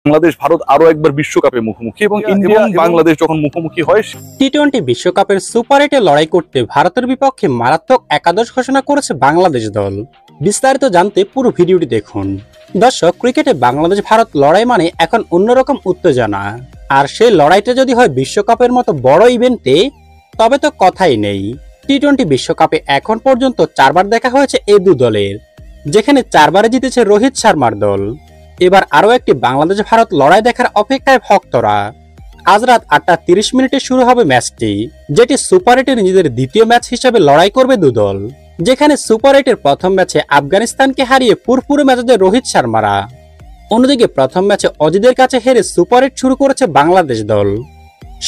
বাংলাদেশ ভারত আরো একবার বিশ্বকাপে মুখোমুখি এবং ইন্ডিয়া বাংলাদেশ যখন মুখোমুখি হয় টি-20 বিশ্বকাপের সুপার 8-এ লড়াই করতে ভারতের বিপক্ষে মারাত্মক একাদশ ঘোষণা করেছে বাংলাদেশ দল। বিস্তারিত জানতে পুরো ভিডিওটি দেখুন। দর্শক, ক্রিকেটে বাংলাদেশ ভারত লড়াই মানে এখন অন্যরকম উত্তেজনা, আর সেই লড়াইটা যদি হয় বিশ্বকাপের মতো বড় ইভেন্টে তবে তো কথাই নেই। টি-20 বিশ্বকাপে এখন পর্যন্ত 4বার দেখা হয়েছে এই দু দলের, যেখানে 4বারে জিতেছে রোহিত শর্মার দল। এবার আরো একটি বাংলাদেশ ভারত লড়াই দেখার অপেক্ষায় ভক্তরা। আজ রাত 8:30 শুরু হবে ম্যাচটি, যেটি সুপার 8-এর নিজেদের দ্বিতীয় ম্যাচ হিসেবে লড়াই করবে দু দল। যেখানে সুপার 8-এর প্রথম ম্যাচে আফগানিস্তানকে হারিয়ে পুরপুরে মেজাজে রোহিত শর্মারা। অন্যদিকে প্রথম ম্যাচে অজিদের কাছে হেরে সুপার 8 শুরু করেছে বাংলাদেশ দল।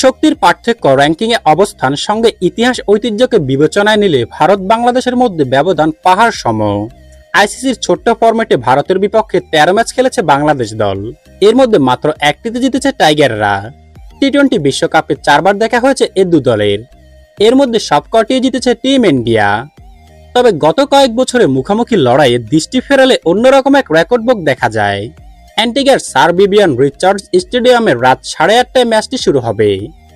শক্তির পার্থক্য, র্যাঙ্কিংয়ে অবস্থান সঙ্গে ইতিহাস ঐতিহ্যকে বিবেচনায় নিলে ভারত বাংলাদেশের মধ্যে ব্যবধান পাহাড় সম। আইসিসির ছোট্ট ফরম্যাটে ভারতের বিপক্ষে 13 ম্যাচ খেলেছে বাংলাদেশ দল, এর মধ্যে মাত্র একটিতে জিতেছে টাইগাররা। টি-20 বিশ্বকাপে 4বার দেখা হয়েছে এ দু দলের, এর মধ্যে সবকটি জিতেছে টিম ইন্ডিয়া। তবে গত কয়েক বছরে মুখোমুখি লড়াইয়ে দৃষ্টি ফেরালে অন্যরকম এক রেকর্ড বুক দেখা যায়। অ্যান্টিগার স্যার ভিভিয়ান রিচার্ডস স্টেডিয়ামে রাত 8:30টায় ম্যাচটি শুরু হবে।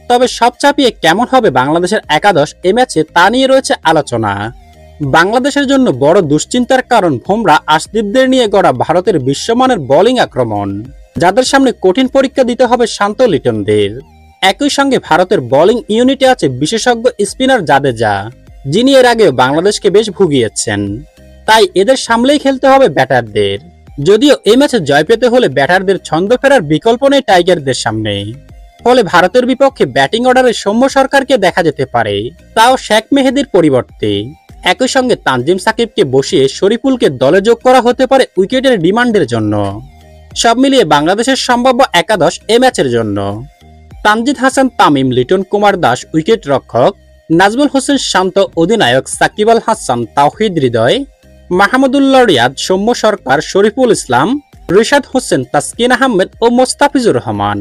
তবে সব চাপিয়ে কেমন হবে বাংলাদেশের একাদশ এ ম্যাচে তা নিয়ে রয়েছে আলোচনা। বাংলাদেশের জন্য বড় দুশ্চিন্তার কারণ বুমরা আশদীপদের নিয়ে গড়া ভারতের বিশ্বমানের বোলিং আক্রমণ, যাদের সামনে কঠিন পরীক্ষা দিতে হবে শান্ত লিটনদের। একই সঙ্গে ভারতের বোলিং ইউনিটে আছে বিশেষজ্ঞ স্পিনার জাদেজা, যিনি এর আগেও বাংলাদেশকে বেশ ভুগিয়েছেন। তাই এদের সামলেই খেলতে হবে ব্যাটারদের। যদিও এই ম্যাচে জয় পেতে হলে ব্যাটারদের ছন্দ ফেরার বিকল্প নেই টাইগারদের সামনে। ফলে ভারতের বিপক্ষে ব্যাটিং অর্ডারে সৌম্য সরকারকে দেখা যেতে পারে, তাও শেখ মেহেদীর পরিবর্তে। একই সঙ্গে তানজিম সাকিবকে বসিয়ে শরীফুলকে দলে যোগ করা হতে পারে উইকেটের ডিমান্ডের জন্য। সব মিলিয়ে বাংলাদেশের সম্ভাব্য একাদশ এ ম্যাচের জন্য: তানজিদ হাসান তামিম, লিটন কুমার দাস উইকেট রক্ষক, নাজমুল হোসেন শান্ত অধিনায়ক, সাকিব আল হাসান, তাওহিদ হৃদয়, মাহমুদুল্লাহ রিয়াদ, সৌম্য সরকার, শরীফুল ইসলাম, রিশাদ হোসেন, তাসকিন আহমেদ ও মোস্তাফিজুর রহমান।